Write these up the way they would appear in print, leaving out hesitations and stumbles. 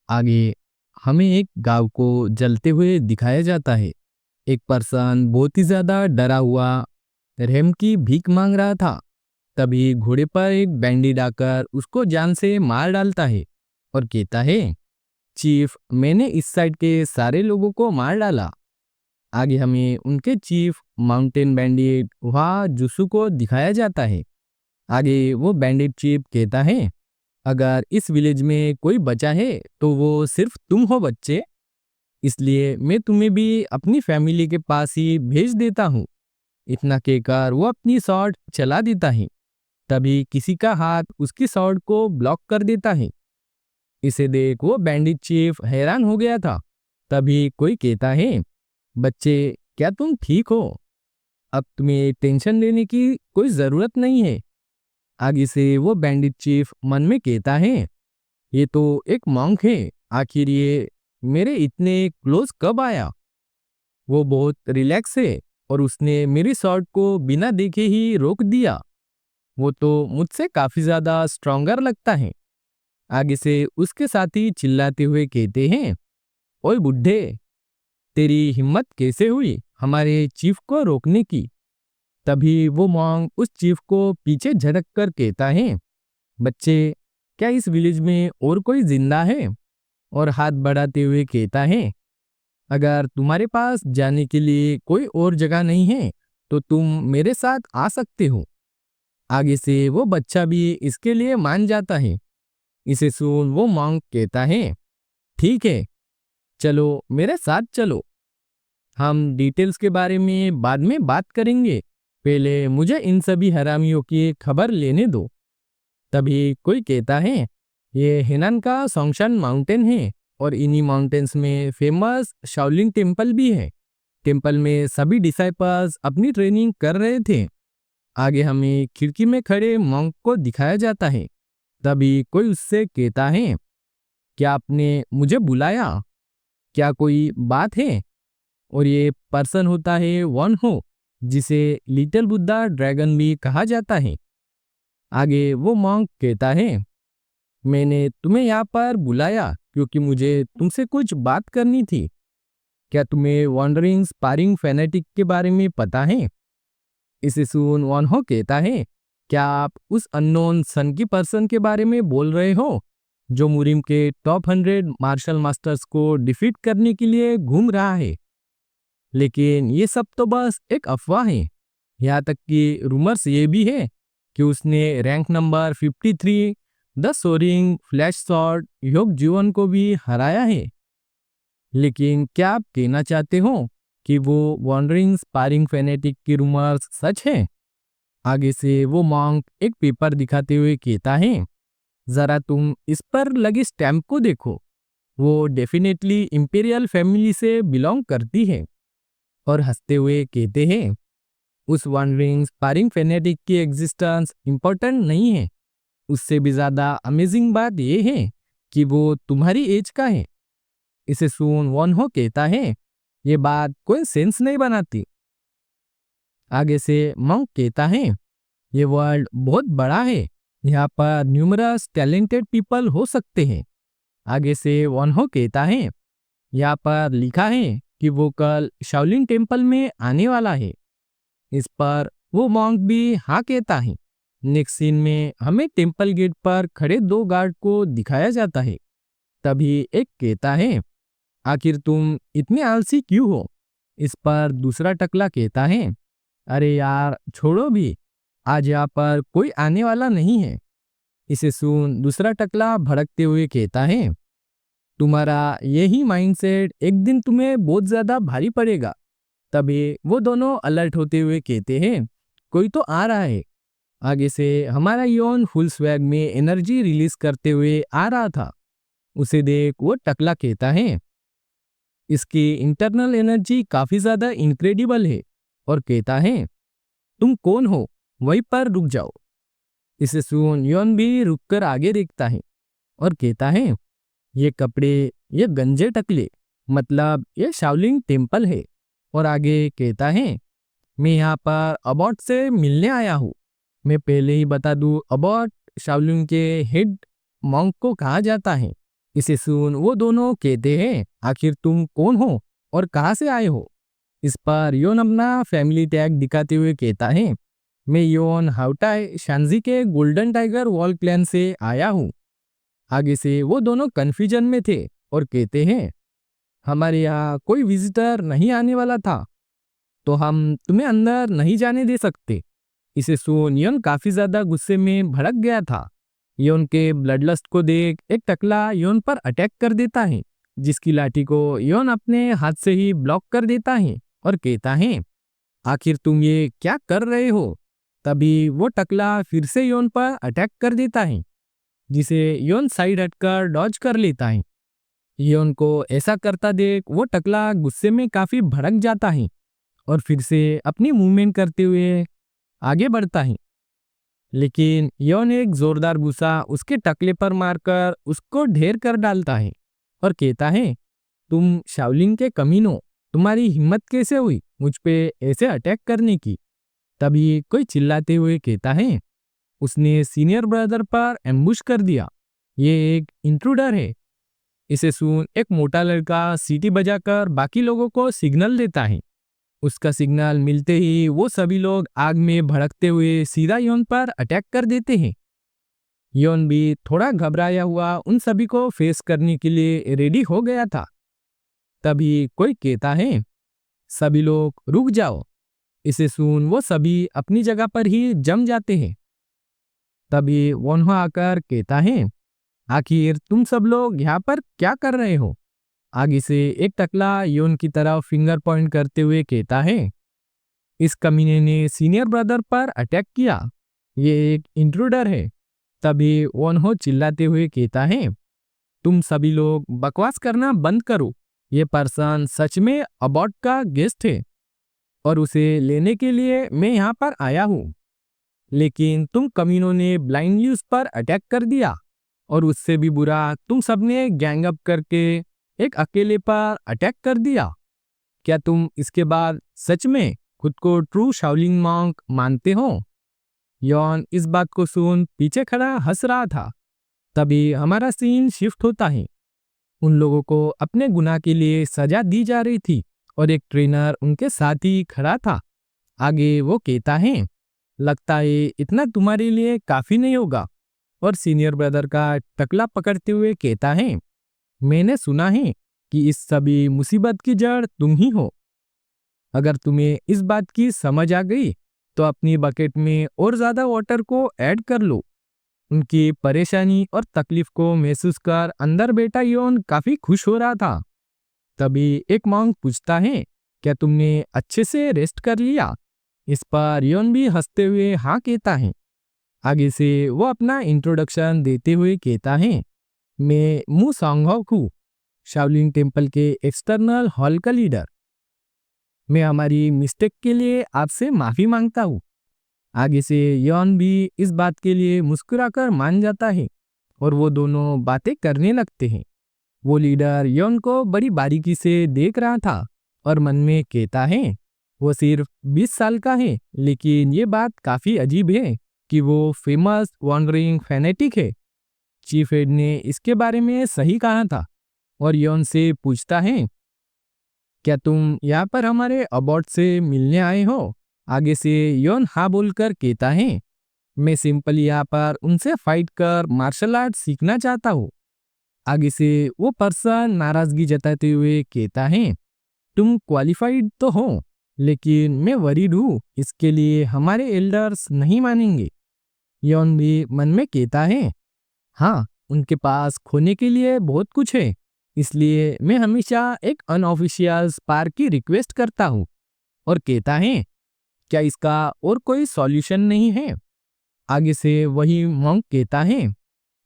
आगे हमें एक गांव को जलते हुए दिखाया जाता है। एक पर्सन बहुत ही ज्यादा डरा हुआ रहम की भीख मांग रहा था। तभी घोड़े पर एक बैंडिट आकर उसको जान से मार डालता है और कहता है, चीफ, मैंने इस साइड के सारे लोगों को मार डाला। आगे हमें उनके चीफ माउंटेन बैंडिट वहा जुसू को दिखाया जाता है। आगे वो बैंडिट चीफ कहता है, अगर इस विलेज में कोई बचा है तो वो सिर्फ तुम हो बच्चे, इसलिए मैं तुम्हें भी अपनी फैमिली के पास ही भेज देता हूँ। इतना कहकर वो अपनी शॉट चला देता है। तभी किसी का हाथ उसकी शॉट को ब्लॉक कर देता है। इसे देख वो बैंडिट चीफ हैरान हो गया था। तभी कोई कहता है, बच्चे, क्या तुम ठीक हो? अब तुम्हें टेंशन लेने की कोई जरूरत नहीं है। आगे से वो बैंडिट चीफ मन में कहता है, ये तो एक मॉन्क है, आखिर ये मेरे इतने क्लोज कब आया? वो बहुत रिलैक्स है और उसने मेरी शॉट को बिना देखे ही रोक दिया। वो तो मुझसे काफी ज्यादा स्ट्रोंगर लगता है। आगे से उसके साथी चिल्लाते हुए कहते हैं, ओए बुड्ढे, तेरी हिम्मत कैसे हुई हमारे चीफ को रोकने की? तभी वो मॉन्क उस चीफ को पीछे झटक कर कहता है, बच्चे, क्या इस विलेज में और कोई जिंदा है? और हाथ बढ़ाते हुए कहता है, अगर तुम्हारे पास जाने के लिए कोई और जगह नहीं है तो तुम मेरे साथ आ सकते हो। आगे से वो बच्चा भी इसके लिए मान जाता है। इसे सुन वो मॉन्क कहता है, ठीक है, चलो मेरे साथ चलो। हम डिटेल्स के बारे में बाद में बात करेंगे, पहले मुझे इन सभी हरामियों की खबर लेने दो। तभी कोई कहता है, ये हेनान का सोंगशान माउंटेन है और इन्हीं माउंटेन्स में फेमस शाओलिन टेम्पल भी है। टेम्पल में सभी डिसाइपल्स अपनी ट्रेनिंग कर रहे थे। आगे हमें खिड़की में खड़े मॉन्क को दिखाया जाता है। तभी कोई उससे कहता है, क्या आपने मुझे बुलाया? क्या कोई बात है? और ये पर्सन होता है वन हो, जिसे लिटिल बुद्धा ड्रैगन भी कहा जाता है। आगे वो मॉन्क कहता है, मैंने तुम्हें यहाँ पर बुलाया क्योंकि मुझे तुमसे कुछ बात करनी थी। क्या तुम्हें वॉन्डरिंग स्पारिंग फैनेटिक के बारे में पता है? इसे सुन वन हो कहता है, क्या आप उस अननोन सन की पर्सन के बारे में बोल रहे हो जो मुरिम के टॉप 100 मार्शल मास्टर्स को डिफीट करने के लिए घूम रहा है? लेकिन ये सब तो बस एक अफवाह है। यहाँ तक कि रूमर्स ये भी है कि उसने rank number 53 the soaring flash shot योग जीवन को भी हराया है। लेकिन क्या आप कहना चाहते हो कि वो वॉन्डरिंग स्पारिंग फैनेटिक की रूमर्स सच है? आगे से वो मॉन्क एक पेपर दिखाते हुए कहता है, जरा तुम इस पर लगे स्टैम्प को देखो। वो डेफिनेटली इंपीरियल फैमिली से बिलोंग करती है। और हंसते हुए कहते हैं, उस वॉन्डरिंग स्पारिंग फैनेटिक की एग्जिस्टेंस इंपॉर्टेंट नहीं है। उससे भी ज्यादा अमेजिंग बात यह है कि वो तुम्हारी एज का है। इसे सुन वन हो कहता है, ये बात कोई सेंस नहीं बनाती। आगे से मंक कहता है, ये वर्ल्ड बहुत बड़ा है, यहाँ पर न्यूमरस टैलेंटेड पीपल हो सकते हैं। आगे से वन हो कहता है, यहाँ पर लिखा है कि वो कल शाओलिन टेम्पल में आने वाला है। इस पर वो मॉन्क भी हाँ कहता है। नेक्स्ट सीन में हमें टेम्पल गेट पर खड़े दो गार्ड को दिखाया जाता है। तभी एक कहता है, आखिर तुम इतने आलसी क्यों हो? इस पर दूसरा टकला कहता है, अरे यार छोड़ो भी, आज यहाँ पर कोई आने वाला नहीं है। इसे सुन दूसरा टकला भड़कते हुए कहता है, तुम्हारा यही माइंडसेट एक दिन तुम्हें बहुत ज्यादा भारी पड़ेगा। तभी वो दोनों अलर्ट होते हुए कहते हैं, कोई तो आ रहा है। आगे से हमारा योन फुल स्वैग में एनर्जी रिलीज करते हुए आ रहा था। उसे देख वो टकला कहता है, इसकी इंटरनल एनर्जी काफी ज्यादा इनक्रेडिबल है। और कहता है, तुम कौन हो, वहीं पर रुक जाओ। इसे सुन योन भी रुककर आगे देखता है और कहता है, ये कपड़े, ये गंजे टकले, मतलब ये शाओलिन टेम्पल है। और आगे कहता है, मैं यहाँ पर अबॉट से मिलने आया हूँ। मैं पहले ही बता दूँ, अबॉट शाओलिन के हेड मॉन्क को कहा जाता है। इसे सुन वो दोनों कहते हैं, आखिर तुम कौन हो और कहाँ से आए हो? इस पर योन अपना फैमिली टैग दिखाते हुए कहता है, मैं योन हाउटाई शांजी के गोल्डन टाइगर वॉल क्लैन से आया हूँ। आगे से वो दोनों कन्फ्यूजन में थे और कहते हैं, हमारे यहाँ कोई विजिटर नहीं आने वाला था, तो हम तुम्हें अंदर नहीं जाने दे सकते। इसे सुन योन काफी ज्यादा गुस्से में भड़क गया था। योन के ब्लड लस्ट को देख एक टकला योन पर अटैक कर देता है, जिसकी लाठी को योन अपने हाथ से ही ब्लॉक कर देता है और कहता है, आखिर तुम ये क्या कर रहे हो? तभी वो टकला फिर से योन पर अटैक कर देता है, जिसे योन साइड हटकर डॉज कर लेता है। योन को ऐसा करता देख वो टकला गुस्से में काफी भड़क जाता है और फिर से अपनी मूवमेंट करते हुए आगे बढ़ता है। लेकिन योन एक जोरदार गुस्सा उसके टकले पर मारकर उसको ढेर कर डालता है और कहता है, तुम शाओलिन के कमीनो, तुम्हारी हिम्मत कैसे हुई मुझ पे ऐसे अटैक करने की? तभी कोई चिल्लाते हुए कहता है, उसने सीनियर ब्रदर पर एम्बुश कर दिया, ये एक इंट्रूडर है। इसे सुन एक मोटा लड़का सीटी बजाकर बाकी लोगों को सिग्नल देता है। उसका सिग्नल मिलते ही वो सभी लोग आग में भड़कते हुए सीधा योन पर अटैक कर देते हैं। योन भी थोड़ा घबराया हुआ उन सभी को फेस करने के लिए रेडी हो गया था। तभी कोई कहता है, सभी लोग रुक जाओ। इसे सुन वो सभी अपनी जगह पर ही जम जाते हैं। तभी वोन्हो आकर कहता है, आखिर तुम सब लोग यहाँ पर क्या कर रहे हो? आगे से एक टकला योन की तरफ फिंगर पॉइंट करते हुए कहता है, इस कमीने ने सीनियर ब्रदर पर अटैक किया, ये एक इंट्रूडर है। तभी वोन्हो चिल्लाते हुए कहता है, तुम सभी लोग बकवास करना बंद करो, ये पर्सन सच में अबॉट का गेस्ट है और उसे लेने के लिए मैं यहाँ पर आया हूँ। लेकिन तुम कमीनों ने ब्लाइंडली उस पर अटैक कर दिया और उससे भी बुरा तुम सबने गैंग अप करके एक अकेले पर अटैक कर दिया। क्या तुम इसके बाद सच में खुद को ट्रू शाओलिन मॉन्क मानते हो? यॉन इस बात को सुन पीछे खड़ा हंस रहा था। तभी हमारा सीन शिफ्ट होता है। उन लोगों को अपने गुनाह के लिए सजा दी जा रही थी और एक ट्रेनर उनके साथ ही खड़ा था। आगे वो कहता है, लगता है इतना तुम्हारे लिए काफी नहीं होगा। और सीनियर ब्रदर का टकला पकड़ते हुए कहता है, मैंने सुना है कि इस सभी मुसीबत की जड़ तुम ही हो। अगर तुम्हें इस बात की समझ आ गई तो अपनी बकेट में और ज्यादा वाटर को ऐड कर लो। उनकी परेशानी और तकलीफ को महसूस कर अंदर बैठा योन काफी खुश हो रहा था। तभी एक मॉन्क पूछता है, क्या तुमने अच्छे से रेस्ट कर लिया? इस पर योन भी हंसते हुए हाँ कहता है। आगे से वो अपना इंट्रोडक्शन देते हुए कहता है, मैं मू सांगहॉक हूँ, शाओलिन टेम्पल के एक्सटर्नल हॉल का लीडर। मैं हमारी मिस्टेक के लिए आपसे माफी मांगता हूँ। आगे से योन भी इस बात के लिए मुस्कुराकर मान जाता है और वो दोनों बातें करने लगते हैं। वो लीडर योन को बड़ी बारीकी से देख रहा था और मन में कहता है, वो सिर्फ 20 साल का है, लेकिन ये बात काफी अजीब है कि वो फेमस वॉन्डरिंग फैनेटिक है। चीफ हेड ने इसके बारे में सही कहा था और योन से पूछता है, क्या तुम यहाँ पर हमारे अबॉट से मिलने आए हो? आगे से योन हाँ बोलकर कहता है, मैं सिंपल यहाँ पर उनसे फाइट कर मार्शल आर्ट सीखना चाहता हूँ। आगे से वो पर्सन नाराजगी जताते हुए कहता है, तुम क्वालिफाइड तो हो, लेकिन मैं वरीड हूँ, इसके लिए हमारे एल्डर्स नहीं मानेंगे। योन भी मन में कहता है, हाँ, उनके पास खोने के लिए बहुत कुछ है, इसलिए मैं हमेशा एक अनऑफिशियल स्पार की रिक्वेस्ट करता हूँ। और कहता है, क्या इसका और कोई सॉल्यूशन नहीं है? आगे से वही मॉन्क कहता है,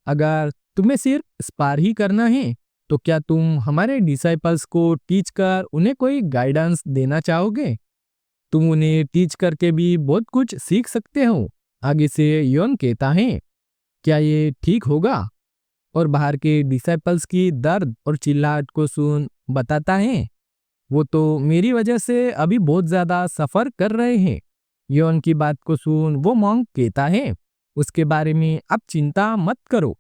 अगर तुम्हें सिर्फ स्पार ही करना है तो क्या तुम हमारे डिसाइपल्स को टीच कर उन्हें कोई गाइडेंस देना चाहोगे? तुम उन्हें टीच करके भी बहुत कुछ सीख सकते हो। आगे से योन कहता है, क्या ये ठीक होगा? और बाहर के डिसाइपल्स की दर्द और चिल्लाहट को सुन बताता है, वो तो मेरी वजह से अभी बहुत ज्यादा सफर कर रहे हैं। योन की बात को सुन वो मॉन्क कहता है, उसके बारे में अब चिंता मत करो,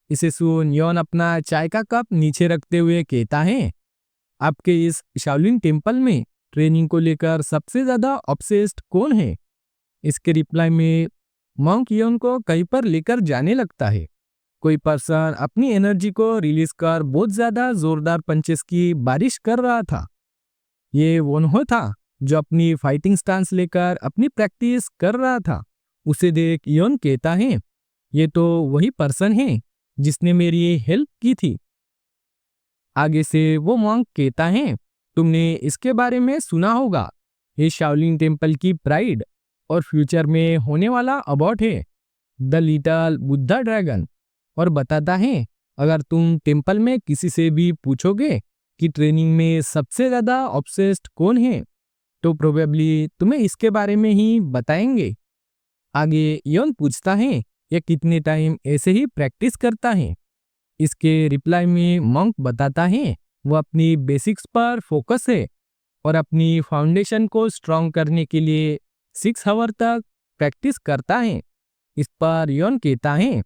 इसे सुन योन अपना चाय का कप नीचे रखते हुए कहता है, आपके इस शाओलिन टेम्पल में ट्रेनिंग को लेकर सबसे ज्यादा ऑब्सेस्ड कौन है? इसके रिप्लाई में मॉन्क योन को कहीं पर लेकर जाने लगता है। कोई पर्सन अपनी एनर्जी को रिलीज कर बहुत ज्यादा जोरदार पंचेस की बारिश कर रहा था। ये वोनहो था जो अपनी फाइटिंग स्टांस लेकर अपनी प्रैक्टिस कर रहा था। उसे देख योन कहता है, ये तो वही पर्सन है जिसने मेरी हेल्प की थी। आगे से वो मॉन्क कहता है, तुमने इसके बारे में सुना होगा, ये शाओलिन टेम्पल की प्राइड और फ्यूचर में होने वाला अबॉट है, द लिटिल बुद्धा ड्रैगन। और बताता है, अगर तुम टेम्पल में किसी से भी पूछोगे कि ट्रेनिंग में सबसे ज्यादा ऑब्सेस्ड कौन है, तो प्रोबेबली तुम्हें इसके बारे में ही बताएंगे। आगे योन पूछता है, ये कितने टाइम ऐसे ही प्रैक्टिस करता है? इसके रिप्लाई में मॉन्क बताता है, वो अपनी बेसिक्स पर फोकस है और अपनी फाउंडेशन को स्ट्रॉन्ग करने के लिए 6 आवर तक प्रैक्टिस करता है। इस पर योन कहता है,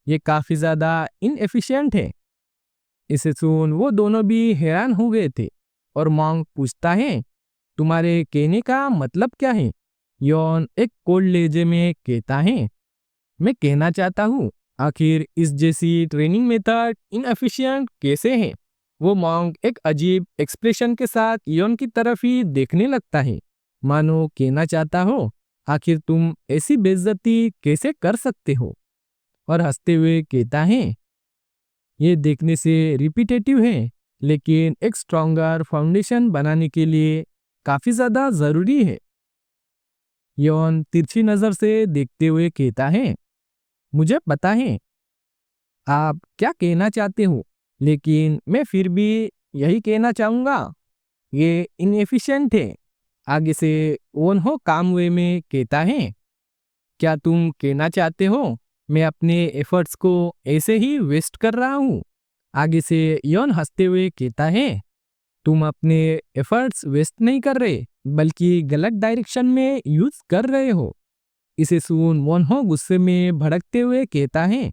ये काफी ज्यादा इनएफिशिएंट है। इसे सुन वो दोनों भी हैरान हो गए थे और मॉन्क पूछता है, तुम्हारे कहने का मतलब क्या है? योन एक कोल्ड लहजे में कहता है, मैं कहना चाहता हूँ, आखिर इस जैसी ट्रेनिंग मेथड इनएफिशिएंट कैसे है? वो मॉन्क एक अजीब एक्सप्रेशन के साथ योन की तरफ ही देखने लगता है, मानो कहना चाहता हो, आखिर तुम ऐसी बेइज्जती कैसे कर सकते हो? और हंसते हुए कहता है, ये देखने से रिपीटेटिव है, लेकिन एक स्ट्रॉन्गर फाउंडेशन बनाने के लिए काफी ज्यादा जरूरी है। योन तिरछी नजर से देखते हुए कहता है, मुझे पता है आप क्या कहना चाहते हो, लेकिन मैं फिर भी यही कहना चाहूंगा, ये इनएफिशिएंट है। आगे से वोनहो काम वे में कहता है, क्या तुम कहना चाहते हो मैं अपने एफर्ट्स को ऐसे ही वेस्ट कर रहा हूँ? आगे से योन हंसते हुए कहता है, तुम अपने एफर्ट्स वेस्ट नहीं कर रहे, बल्कि गलत डायरेक्शन में यूज कर रहे हो। इसे सुन वोनहो गुस्से में भड़कते हुए कहता है,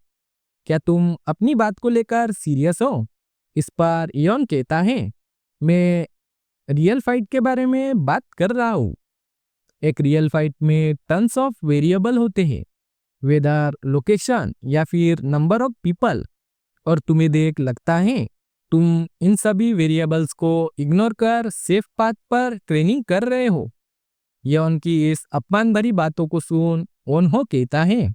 क्या तुम अपनी बात को लेकर सीरियस हो? इस पर योन कहता है, मैं रियल फाइट के बारे में बात कर रहा हूँ। एक रियल फाइट में टन्स ऑफ वेरिएबल होते हैं, वेदर, लोकेशन या फिर नंबर ऑफ पीपल, और तुम्हें देख लगता है तुम इन सभी वेरिएबल्स को इग्नोर कर सेफ पाथ पर ट्रेनिंग कर रहे हो। योन की इस अपमान भरी बातों को सुन वोनहो कहता है,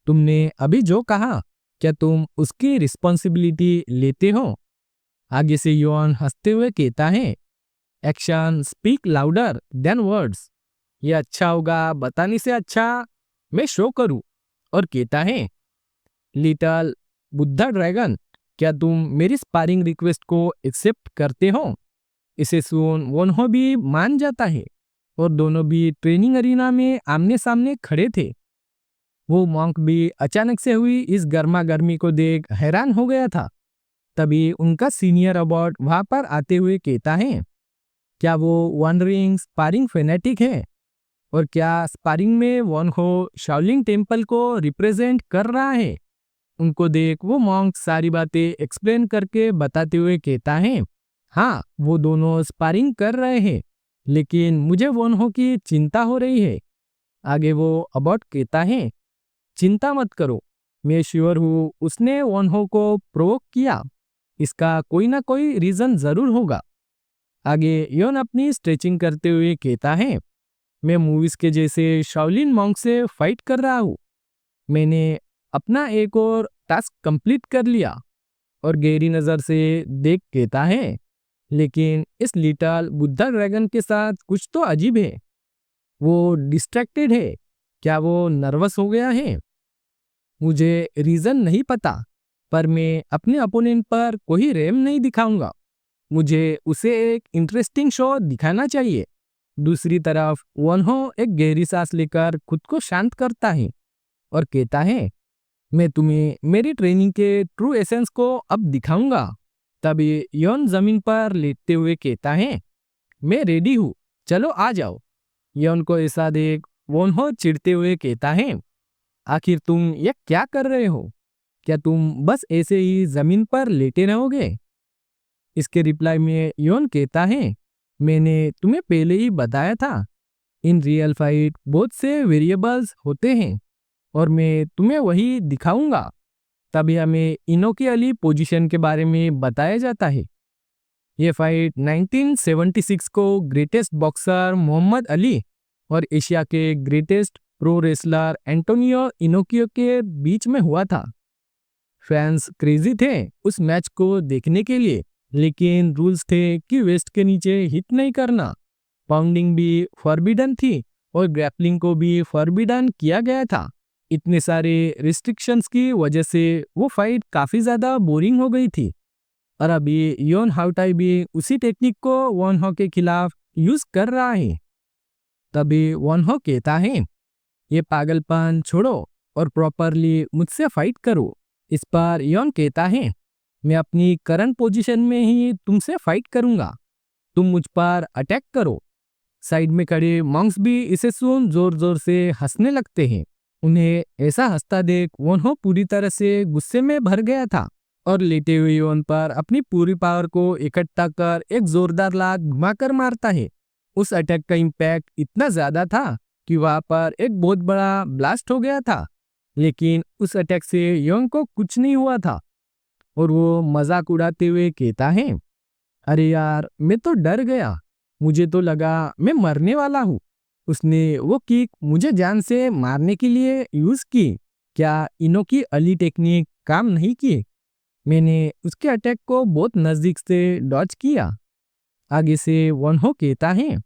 तुमने अभी जो कहा, क्या तुम उसकी रिस्पॉन्सिबिलिटी लेते हो? आगे से योन हंसते हुए कहता है, action speak louder than words. ये अच्छा होगा बताने से अच्छा मैं शो करूं। और कहता है, लिटिल बुद्धा ड्रैगन, क्या तुम मेरी स्पारिंग रिक्वेस्ट को एक्सेप्ट करते हो? इसे सुन वोनहो भी मान जाता है और दोनों भी ट्रेनिंग अरीना में आमने सामने खड़े थे। वो मॉन्क भी अचानक से हुई इस गर्मा गर्मी को देख हैरान हो गया था। तभी उनका सीनियर अबॉट वहां पर आते हुए कहता है, क्या वो वनरिंग स्पारिंग फेनेटिक है? और क्या स्पारिंग में वोनहो शाओलिन टेम्पल को रिप्रेजेंट कर रहा है? उनको देख वो मॉन्क सारी बातें एक्सप्लेन करके बताते हुए कहता है, हाँ वो दोनों स्पारिंग कर रहे हैं, लेकिन मुझे वोनहो की चिंता हो रही है। आगे वो अबॉट कहता है, चिंता मत करो, मैं श्योर हूँ उसने वोनहो को प्रोवोक किया, इसका कोई ना कोई रीजन जरूर होगा। आगे योन अपनी स्ट्रेचिंग करते हुए कहता है, मैं मूवीज के जैसे शाओलिन मॉन्क से फाइट कर रहा हूँ। मैंने अपना एक और टास्क कंप्लीट कर लिया। और गहरी नजर से देख कहता है, लेकिन इस लिटिल बुद्धा ड्रैगन के साथ कुछ तो अजीब है। वो डिस्ट्रैक्टेड है, क्या वो नर्वस हो गया है? मुझे रीजन नहीं पता, पर मैं अपने अपोनेंट पर कोई रेम नहीं दिखाऊंगा। मुझे उसे एक इंटरेस्टिंग शो दिखाना चाहिए। दूसरी तरफ वोनहो एक गहरी सांस लेकर खुद को शांत करता है और कहता है, मैं तुम्हें मेरी ट्रेनिंग के ट्रू एसेंस को अब दिखाऊंगा। तभी योन जमीन पर लेटते हुए कहता है, मैं रेडी हूँ, चलो आ जाओ। योन को ऐसा देख वोनहो चिढ़ते हुए कहता है, आखिर तुम ये क्या कर रहे हो? क्या तुम बस ऐसे ही जमीन पर लेटे रहोगे? इसके रिप्लाई में योन कहता है, मैंने तुम्हें पहले ही बताया था, इन रियल फाइट बहुत से वेरिएबल्स होते हैं और मैं तुम्हें वही दिखाऊंगा। तभी हमें इनोकी अली पोजीशन के बारे में बताया जाता है। ये फाइट 1976 को ग्रेटेस्ट बॉक्सर मोहम्मद अली और एशिया के ग्रेटेस्ट प्रो रेसलर एंटोनियो इनोकियो के बीच में हुआ था। फैंस क्रेजी थे उस मैच को देखने के लिए, लेकिन रूल्स थे कि वेस्ट के नीचे हिट नहीं करना, पाउंडिंग भी फॉरबिडन थी और ग्रैपलिंग को भी फॉरबिडन किया गया था। इतने सारे रिस्ट्रिक्शंस की वजह से वो फाइट काफी ज्यादा बोरिंग हो गई थी। और अभी योन हाउटाई भी उसी टेक्निक को वॉन हो के खिलाफ यूज कर रहा है। तभी वॉन हो कहता है, ये पागलपन छोड़ो और प्रॉपरली मुझसे फाइट करो। इस पर योन कहता है, मैं अपनी करंट पोजीशन में ही तुमसे फाइट करूंगा, तुम मुझ पर अटैक करो। साइड में खड़े मॉन्क्स भी इसे सुन जोर जोर से हंसने लगते हैं। उन्हें ऐसा हंसता देख वॉन हो पूरी तरह से गुस्से में भर गया था और लेटे हुए योन पर अपनी पूरी पावर को इकट्ठा कर एक जोरदार लात घुमाकर मारता है। उस अटैक का इम्पैक्ट इतना ज्यादा था कि वहां पर एक बहुत बड़ा ब्लास्ट हो गया था, लेकिन उस अटैक से योन को कुछ नहीं हुआ था और वो मजाक उड़ाते हुए कहता है, अरे यार मैं तो डर गया, मुझे तो लगा मैं मरने वाला हूँ। उसने वो किक मुझे जान से मारने के लिए यूज की। क्या इनोकी अली टेक्निक काम नहीं की? मैंने उसके अटैक को बहुत नजदीक से डॉज किया। आगे से वॉन हो कहता है,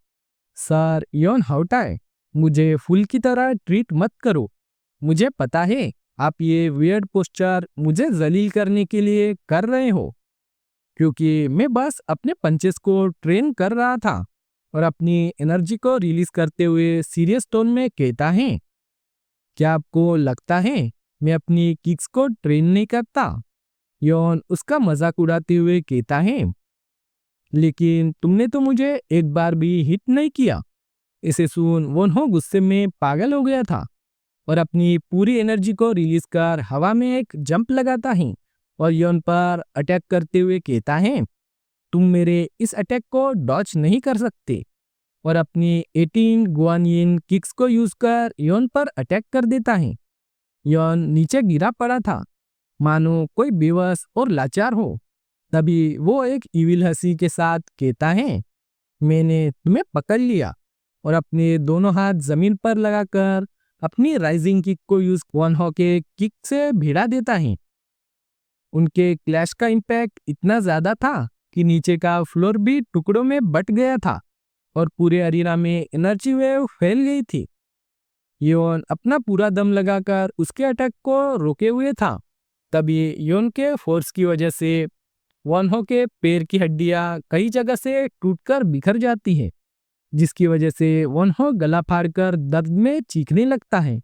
सर योन हाउटाई, मुझे फूल की तरह ट्रीट मत करो। मुझे पता है आप ये वियर्ड पोस्चर मुझे जलील करने के लिए कर रहे हो, क्योंकि मैं बस अपने पंचेस को ट्रेन कर रहा था। और अपनी एनर्जी को रिलीज करते हुए सीरियस टोन में कहता है, क्या आपको लगता है मैं अपनी किक्स को ट्रेन नहीं करता? योन उसका मजाक उड़ाते हुए कहता है, लेकिन तुमने तो मुझे एक बार भी हिट नहीं किया। इसे सुन वोन हो गुस्से में पागल हो गया था और अपनी पूरी एनर्जी को रिलीज कर हवा में एक जंप लगाता है और योन पर अटैक करते हुए कहता है, तुम मेरे इस अटैक को डॉच नहीं कर सकते। और अपनी 18 गुआनियन किक्स को यूज कर योन पर अटैक कर देता है। योन नीचे गिरा पड़ा था, मानो कोई बेवस और लाचार हो। तभी वो एक इविल हंसी के साथ कहता है, मैंने तुम्हें पकड़ लिया। और अपने दोनों हाथ जमीन पर लगाकर अपनी राइजिंग किक को यूज वन हो के किक से भिड़ा देता है। उनके क्लैश का इम्पैक्ट इतना ज्यादा था कि नीचे का फ्लोर भी टुकड़ों में बट गया था और पूरे अरीना में एनर्जी वेव फैल गई थी। योन अपना पूरा दम लगाकर उसके अटैक को रोके हुए था। तभी योन के फोर्स की वजह से वन हो के पैर की हड्डियां कई जगह से टूटकर बिखर जाती है, जिसकी वजह से वन हो गला फाड़कर दर्द में चीखने लगता है।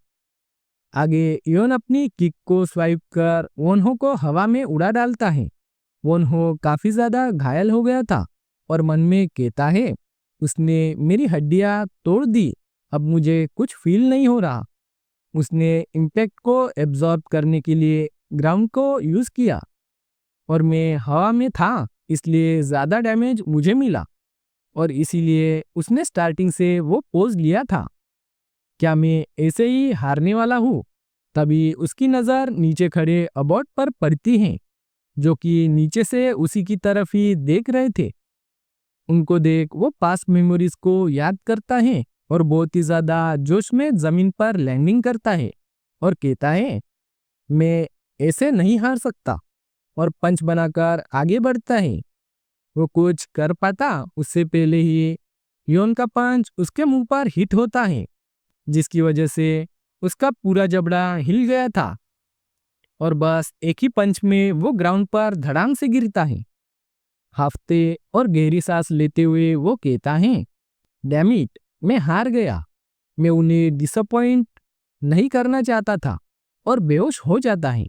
आगे योन अपनी किक को स्वाइप कर वन हो को हवा में उड़ा डालता है। वन हो काफी ज्यादा घायल हो गया था और मन में कहता है, उसने मेरी हड्डियां तोड़ दी, अब मुझे कुछ फील नहीं हो रहा। उसने इम्पैक्ट को एब्जॉर्ब करने के लिए ग्राउंड को यूज किया और मैं हवा में था, इसलिए ज्यादा डैमेज मुझे मिला और इसीलिए उसने स्टार्टिंग से वो पोज लिया था। क्या मैं ऐसे ही हारने वाला हूँ? तभी उसकी नज़र नीचे खड़े अबॉट पर पड़ती है, जो कि नीचे से उसी की तरफ ही देख रहे थे। उनको देख वो पास्ट मेमोरीज को याद करता है और बहुत ही ज्यादा जोश में जमीन पर लैंडिंग करता है और कहता है, मैं ऐसे नहीं हार सकता, और पंच बनाकर आगे बढ़ता है। वो कुछ कर पाता उससे पहले ही योन का पंच उसके मुंह पर हिट होता है, जिसकी वजह से उसका पूरा जबड़ा हिल गया था और बस एक ही पंच में वो ग्राउंड पर धड़ाम से गिरता है। हाफते और गहरी सांस लेते हुए वो कहता है, डैम इट, मैं हार गया। मैं उन्हें डिसअपॉइंट नहीं करना चाहता था और बेहोश हो जाता है।